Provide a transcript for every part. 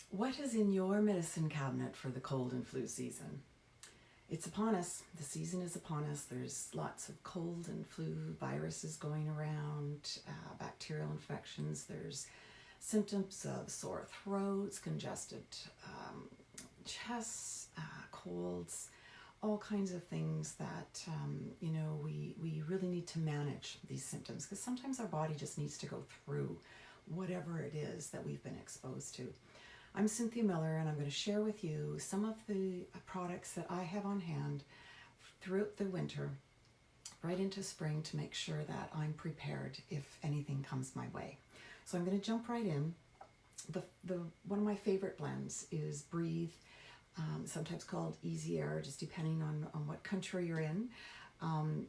What is in your medicine cabinet for the cold and flu season? It's upon us. The season is upon us. There's lots of cold and flu viruses going around, bacterial infections. There's symptoms of sore throats, congested chests, colds, all kinds of things that, we really need to manage these symptoms because sometimes our body just needs to go through whatever it is that we've been exposed to. I'm Cynthia Miller, and I'm going to share with you some of the products that I have on hand throughout the winter, right into spring, to make sure that I'm prepared if anything comes my way. So I'm going to jump right in. One of my favorite blends is Breathe, sometimes called Easy Air, just depending on what country you're in.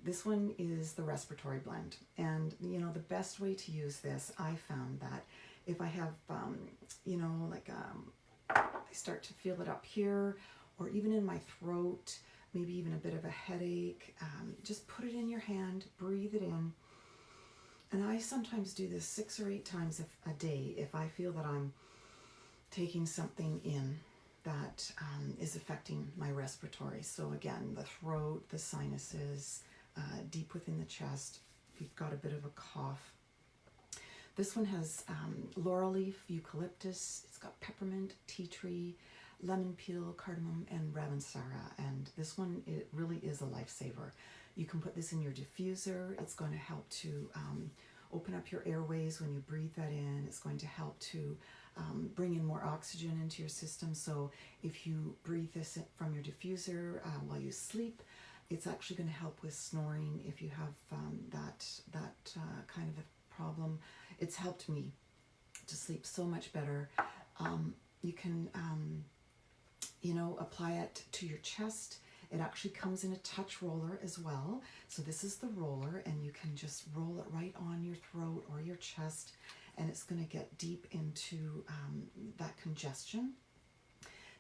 This one is the Respiratory Blend, and the best way to use this, I found that if I have, I start to feel it up here, or even in my throat, maybe even a bit of a headache, just put it in your hand, breathe it in. And I sometimes do this 6 or 8 times a day if I feel that I'm taking something in that is affecting my respiratory. So again, the throat, the sinuses, deep within the chest, if you've got a bit of a cough. This one has laurel leaf, eucalyptus, it's got peppermint, tea tree, lemon peel, cardamom, and ravensara. And this one, it really is a lifesaver. You can put this in your diffuser. It's going to help to open up your airways when you breathe that in. It's going to help to bring in more oxygen into your system. So if you breathe this from your diffuser while you sleep, it's actually going to help with snoring if you have that kind of a problem. It's helped me to sleep so much better. You can, apply it to your chest. It actually comes in a touch roller as well. So this is the roller, and you can just roll it right on your throat or your chest, and it's going to get deep into that congestion.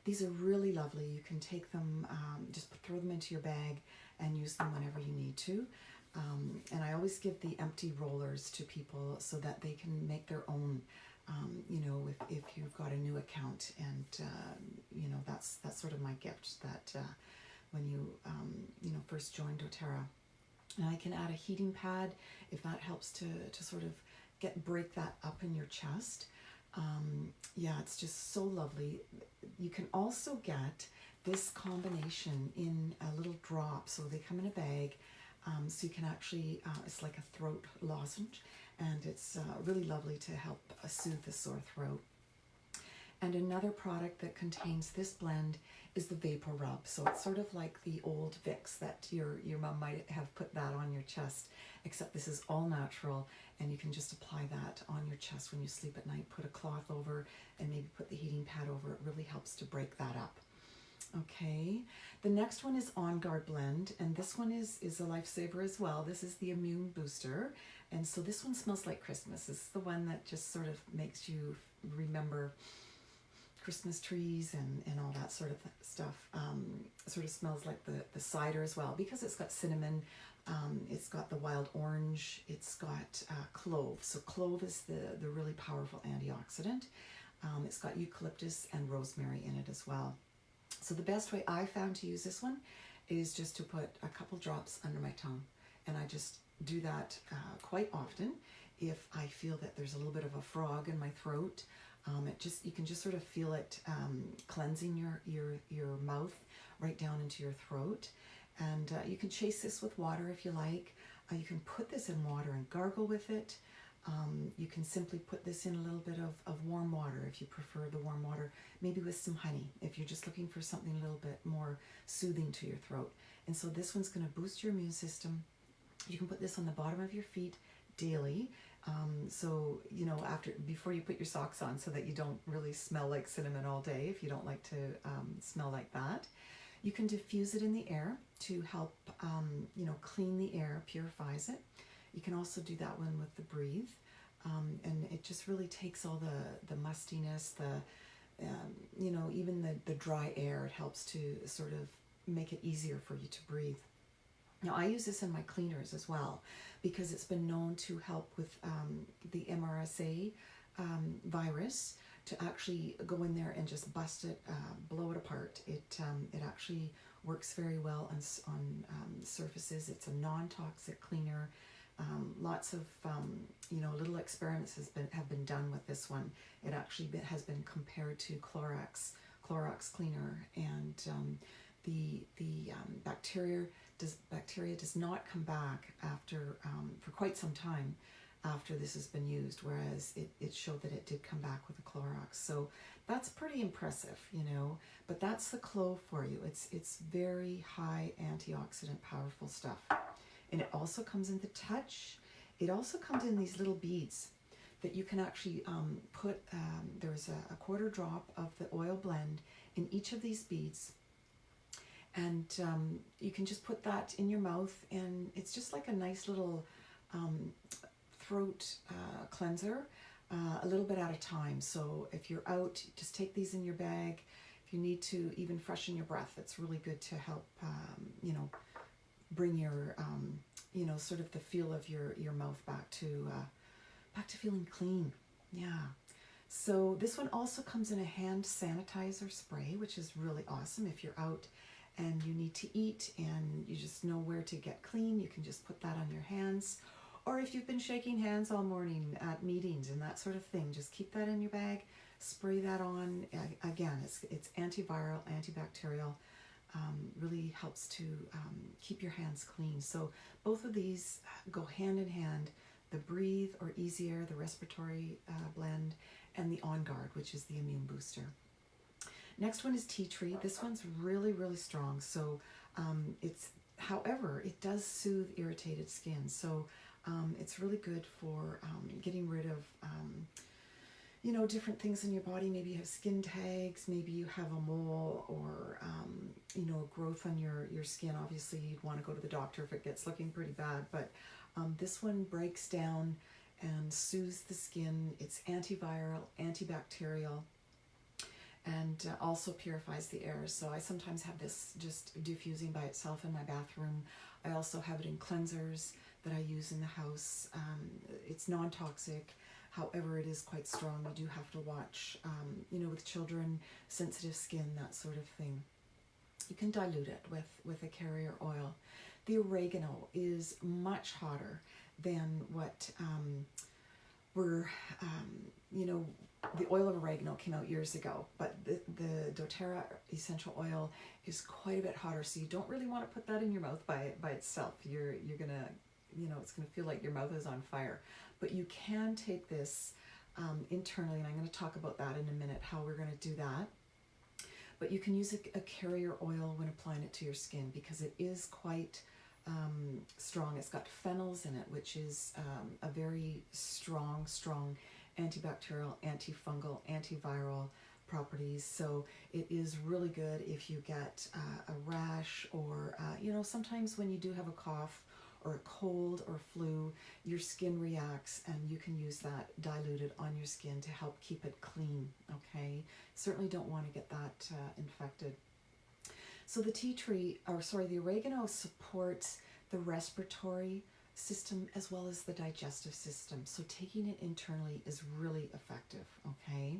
These are really lovely. You can take them, just throw them into your bag and use them whenever you need to. And I always give the empty rollers to people so that they can make their own, if you've got a new account. And, that's sort of my gift, that when you, first join doTERRA. And I can add a heating pad if that helps to sort of break that up in your chest. It's just so lovely. You can also get this combination in a little drop. So they come in a bag. So you can actually, it's like a throat lozenge, and it's really lovely to help soothe the sore throat. And another product that contains this blend is the Vapor Rub. So it's sort of like the old Vicks that your mom might have put that on your chest, except this is all natural, and you can just apply that on your chest when you sleep at night. Put a cloth over and maybe put the heating pad over. It really helps to break that up. Okay, the next one is On Guard Blend, and this one is a lifesaver as well. This is the Immune Booster, and so this one smells like Christmas. This is the one that just sort of makes you remember Christmas trees and all that sort of stuff. Sort of smells like the cider as well, because it's got cinnamon, it's got the wild orange, it's got clove. So clove is the really powerful antioxidant. It's got eucalyptus and rosemary in it as well. So the best way I found to use this one is just to put a couple drops under my tongue, and I just do that quite often if I feel that there's a little bit of a frog in my throat. You can just sort of feel it cleansing your mouth right down into your throat. And you can chase this with water if you like. You can put this in water and gargle with it. You can simply put this in a little bit of warm water if you prefer the warm water, maybe with some honey if you're just looking for something a little bit more soothing to your throat. And so this one's going to boost your immune system. You can put this on the bottom of your feet daily. Before you put your socks on, so that you don't really smell like cinnamon all day if you don't like to smell like that. You can diffuse it in the air to help, clean the air, purifies it. You can also do that one with the Breathe, and it just really takes all the mustiness, even the dry air. It helps to sort of make it easier for you to breathe. Now, I use this in my cleaners as well, because it's been known to help with the MRSA virus, to actually go in there and just bust it, blow it apart. It actually works very well on surfaces. It's a non-toxic cleaner. Lots of little experiments have been done with this one. It actually has been compared to Clorox cleaner, and the bacteria does not come back after for quite some time after this has been used, whereas it showed that it did come back with the Clorox. So that's pretty impressive, but that's the clove for you. It's very high antioxidant, powerful stuff. And it also comes in the touch. It also comes in these little beads that you can actually put, there's a quarter drop of the oil blend in each of these beads. And you can just put that in your mouth, and it's just like a nice little throat cleanser, a little bit at a time. So if you're out, just take these in your bag. If you need to even freshen your breath, it's really good to help, bring your, sort of the feel of your mouth back to feeling clean. Yeah. So this one also comes in a hand sanitizer spray, which is really awesome. If you're out and you need to eat and you just know where to get clean, you can just put that on your hands. Or if you've been shaking hands all morning at meetings and that sort of thing, just keep that in your bag, spray that on. Again, it's antiviral, antibacterial, really helps to keep your hands clean. So both of these go hand in hand, the Breathe or Easy Air, the Respiratory Blend, and the On Guard, which is the immune booster. Next one is Tea Tree. This one's really, really strong. So however, it does soothe irritated skin. So it's really good for getting rid of, different things in your body. Maybe you have skin tags, maybe you have a mole or, growth on your skin. Obviously, you'd want to go to the doctor if it gets looking pretty bad. But this one breaks down and soothes the skin. It's antiviral, antibacterial, and also purifies the air. So I sometimes have this just diffusing by itself in my bathroom. I also have it in cleansers that I use in the house. It's non-toxic. However, it is quite strong. You do have to watch, with children, sensitive skin, that sort of thing. You can dilute it with a carrier oil. The oregano is much hotter than what the oil of oregano came out years ago, but the doTERRA essential oil is quite a bit hotter, so you don't really want to put that in your mouth by itself. You're gonna, it's gonna feel like your mouth is on fire. But you can take this internally, and I'm going to talk about that in a minute, how we're going to do that. But you can use a carrier oil when applying it to your skin because it is quite strong. It's got phenols in it, which is a very strong antibacterial, antifungal, antiviral properties. So it is really good if you get a rash or, sometimes when you do have a cough or a cold or flu, your skin reacts, and you can use that diluted on your skin to help keep it clean, okay? Certainly don't want to get that infected. So the oregano supports the respiratory system as well as the digestive system. So taking it internally is really effective, okay?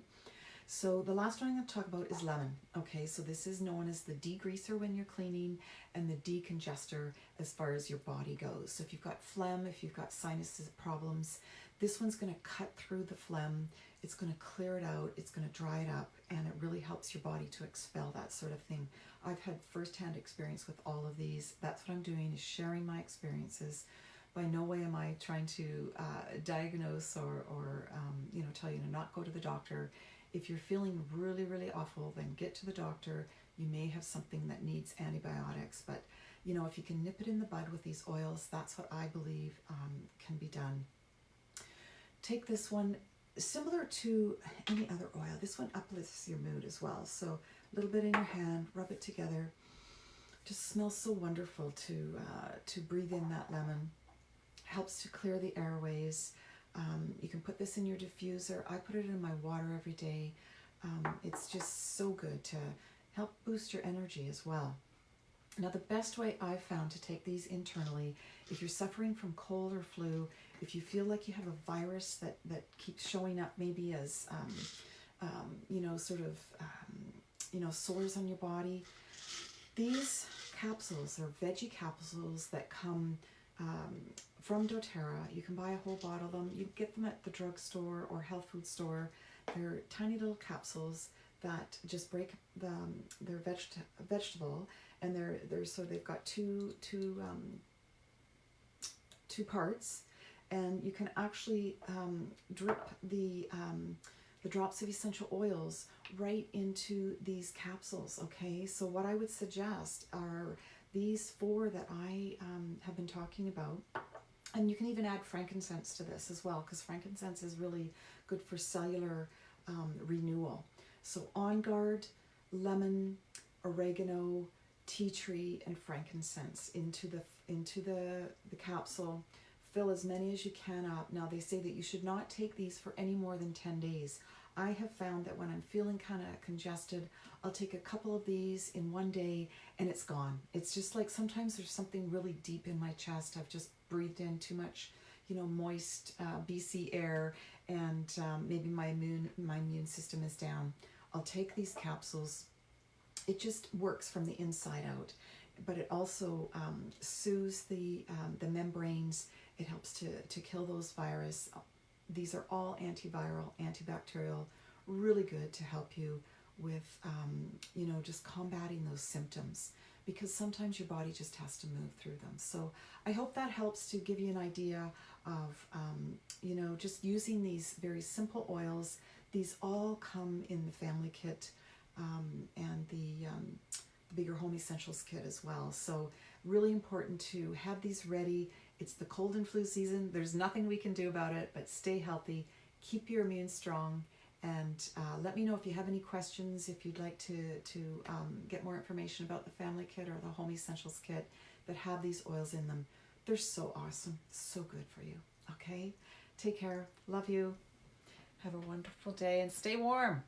So the last one I'm going to talk about is lemon. Okay, so this is known as the degreaser when you're cleaning and the decongester as far as your body goes. So if you've got phlegm, if you've got sinus problems, this one's going to cut through the phlegm. It's going to clear it out. It's going to dry it up, and it really helps your body to expel that sort of thing. I've had firsthand experience with all of these. That's what I'm doing, is sharing my experiences. By no way am I trying to diagnose or tell you to not go to the doctor. If you're feeling really, really awful, then get to the doctor. You may have something that needs antibiotics, but if you can nip it in the bud with these oils, that's what I believe can be done. Take this one, similar to any other oil. This one uplifts your mood as well. So a little bit in your hand, rub it together. Just smells so wonderful to breathe in that lemon. Helps to clear the airways. You can put this in your diffuser. I put it in my water every day. It's just so good to help boost your energy as well. Now, the best way I've found to take these internally, if you're suffering from cold or flu, if you feel like you have a virus that keeps showing up maybe as you know, sort of, you know, sores on your body. These capsules are veggie capsules that come from doTERRA. You can buy a whole bottle of them. You can get them at the drugstore or health food store. They're tiny little capsules that just break they're vegetable, and so they've got two parts, and you can actually drip the drops of essential oils right into these capsules. Okay, so what I would suggest are these 4 that I have been talking about. And you can even add frankincense to this as well, because frankincense is really good for cellular renewal. So On Guard, lemon, oregano, tea tree, and frankincense into the capsule. Fill as many as you can up. Now they say that you should not take these for any more than 10 days. I have found that when I'm feeling kind of congested, I'll take a couple of these in one day and it's gone. It's just like sometimes there's something really deep in my chest. I've just breathed in too much, you know, moist BC air, and maybe my immune system is down. I'll take these capsules. It just works from the inside out, but it also soothes the membranes. It helps to kill those virus. These are all antiviral, antibacterial, really good to help you with, you know, just combating those symptoms, because sometimes your body just has to move through them. So I hope that helps to give you an idea of, you know, just using these very simple oils. These all come in the family kit and the bigger home essentials kit as well. So really important to have these ready. It's the cold and flu season. There's nothing we can do about it, but stay healthy, keep your immune strong, and let me know if you have any questions, if you'd like to get more information about the family kit or the home essentials kit that have these oils in them. They're so awesome, so good for you. Okay, take care, love you, have a wonderful day, and stay warm.